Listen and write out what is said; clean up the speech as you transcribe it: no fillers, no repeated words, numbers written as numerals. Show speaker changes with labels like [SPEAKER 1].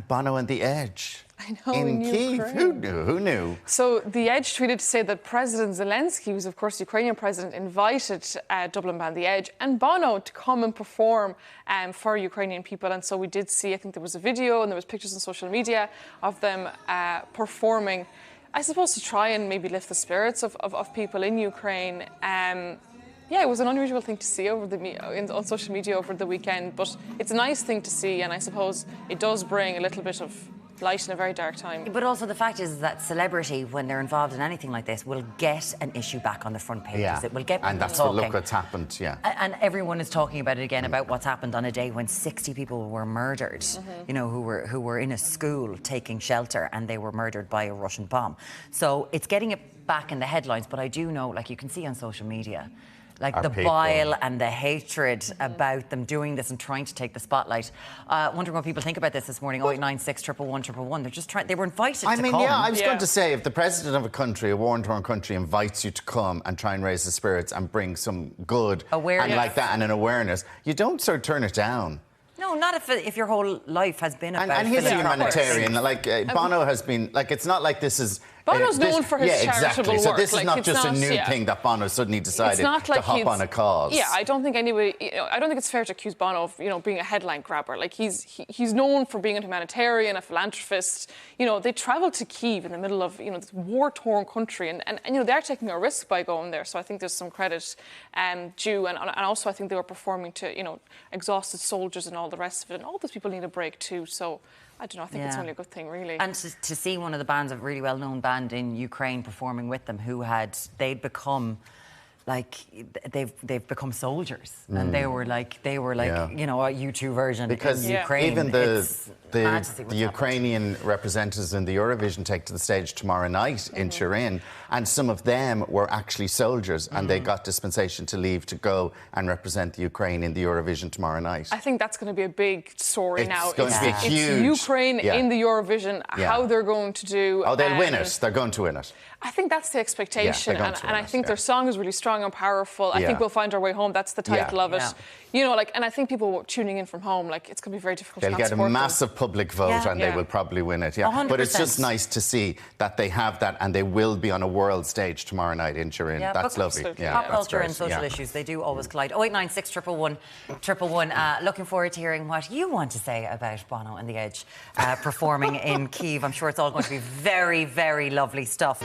[SPEAKER 1] Bono and The Edge.
[SPEAKER 2] I know,
[SPEAKER 1] in Kyiv. Who knew? Who knew?
[SPEAKER 2] So The Edge tweeted to say that President Zelenskyy, who's of course the Ukrainian president, invited Dublin band The Edge and Bono to come and perform for Ukrainian people. And so we did see, I think there was a video and there was pictures on social media of them performing, I suppose, to try and maybe lift the spirits of people in Ukraine. Yeah, it was an unusual thing to see on social media over the weekend, but it's a nice thing to see, and I suppose it does bring a little bit of light in a very dark time.
[SPEAKER 3] But also the fact is that celebrity, when they're involved in anything like this, will get an issue back on the front pages.
[SPEAKER 1] Yeah.
[SPEAKER 3] It will get people
[SPEAKER 1] and that's
[SPEAKER 3] talking.
[SPEAKER 1] look what's happened, yeah.
[SPEAKER 3] And everyone is talking about it again, about what's happened on a day when 60 people were murdered, you know, who were in a school taking shelter, and they were murdered by a Russian bomb. So it's getting it back in the headlines, but I do know, like you can see on social media, like the bile and the hatred about them doing this and trying to take the spotlight. Wondering what people think about this morning. 0896 111 111. They're just trying. They were invited to come.
[SPEAKER 1] Yeah, I was going to say, if the president of a country, a war-torn country, invites you to come and try and raise the spirits and bring some good
[SPEAKER 3] awareness
[SPEAKER 1] and like that and an awareness, you don't sort of turn it down.
[SPEAKER 3] No, not if your whole life has been about.
[SPEAKER 1] And he's a humanitarian. Like Bono has been. Like it's not like this is.
[SPEAKER 2] Bono's known for his charitable work.
[SPEAKER 1] So this is not just a new thing that Bono suddenly decided to hop on a cause.
[SPEAKER 2] Yeah, I don't think anybody. I don't think it's fair to accuse Bono of being a headline grabber. Like he's known for being a humanitarian, a philanthropist. They travelled to Kyiv in the middle of this war-torn country, and they're taking a risk by going there. So I think there's some credit due, and also I think they were performing to exhausted soldiers and all the rest of it, and all those people need a break too. So. I don't know, I think it's only a good thing, really.
[SPEAKER 3] And to see one of the bands, a really well-known band in Ukraine, performing with them, they'd become, like, they've become soldiers. And they were like a U2 version
[SPEAKER 1] because
[SPEAKER 3] in Ukraine.
[SPEAKER 1] Even the Ukrainian representatives in the Eurovision take to the stage tomorrow night in Turin, and some of them were actually soldiers, and they got dispensation to leave to go and represent the Ukraine in the Eurovision tomorrow night.
[SPEAKER 2] I think that's going to be a big story now.
[SPEAKER 1] It's going to be huge.
[SPEAKER 2] It's Ukraine in the Eurovision, how they're going to do.
[SPEAKER 1] Oh, they'll win it. They're going to win it.
[SPEAKER 2] I think that's the expectation, and I think their song is really strong and powerful. I think we'll find our way home. That's the title of it. And I think people tuning in from home, it's going to be very difficult.
[SPEAKER 1] They'll get a massive public vote, and they will probably win it. Yeah,
[SPEAKER 3] 100%.
[SPEAKER 1] But it's just nice to see that they have that, and they will be on a world stage tomorrow night in Turin. That's lovely.
[SPEAKER 3] Pop culture and social issues, they do always collide. 0896 111. Looking forward to hearing what you want to say about Bono and The Edge performing in Kyiv. I'm sure it's all going to be very, very lovely stuff.